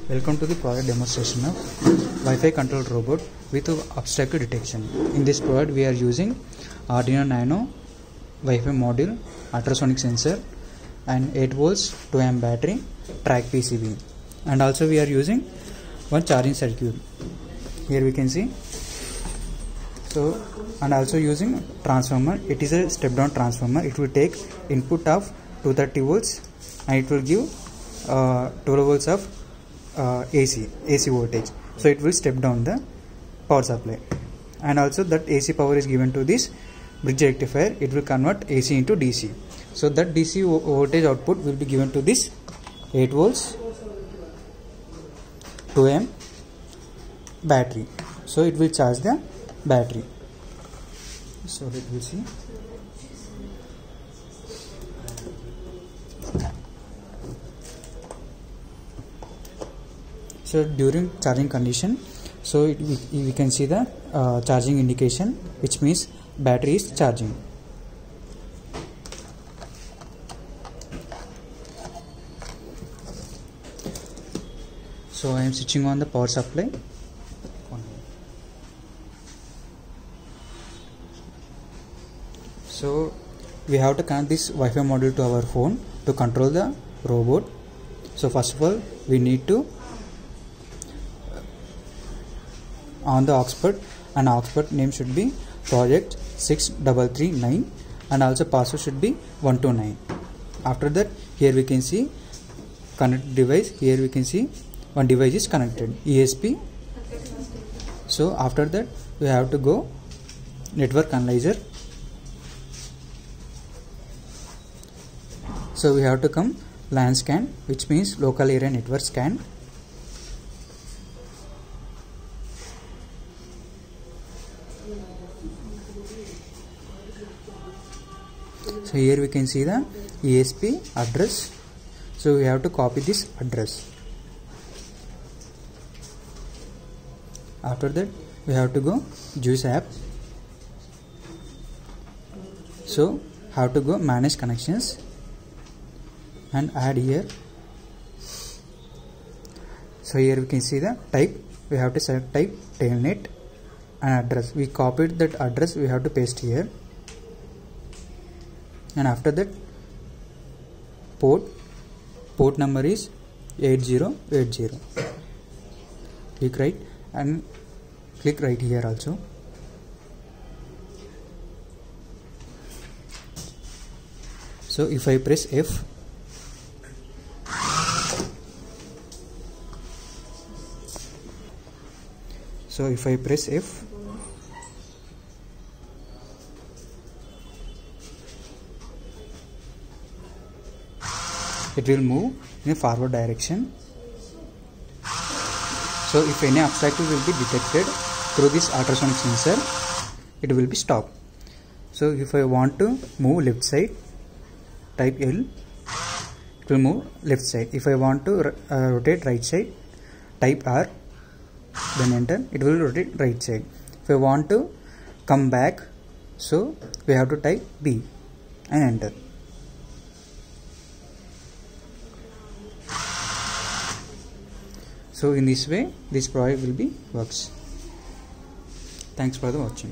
Welcome to the project demonstration of Wi-Fi controlled robot with obstacle detection. In this project we are using Arduino Nano Wi-Fi module, ultrasonic sensor and 8 volts 2 amp battery, track PCB, and also we are using one charging circuit. Here we can see. So, and also using transformer. It is a step down transformer. It will take input of 230 volts and it will give 12 volts of AC voltage. So it will step down the power supply, and also that AC power is given to this bridge rectifier. It will convert AC into DC. So that DC voltage output will be given to this 8 volts 2 amp battery. So it will charge the battery. So let me see. So during charging condition, so we can see the charging indication, which means battery is charging. So I am switching on the power supply. So we have to connect this Wi-Fi module to our phone to control the robot. So first of all, we need to on the aux port, and aux port name should be project 6339 and also password should be 129. After that, here we can see connect device. Here we can see one device is connected, ESP. So after that we have to go network analyzer. So we have to come LAN scan, which means local area network scan. So here we can see the ESP address. So we have to copy this address. After that we have to go Juice app. So have to go manage connections and add here. So here we can see the type. We have to select type Telnet and address. We copied that address. We have to paste here. And after that, port number is 8080. Click right and click right here also. So if I press F, it will move in a forward direction. So if any obstacle will be detected through this ultrasonic sensor, it will be stopped. So if I want to move left side, type L, it will move left side. If I want to rotate right side, type R, then enter, it will rotate right side. If I want to come back, so we have to type B and enter. So in this way this project will be works. Thanks for the watching.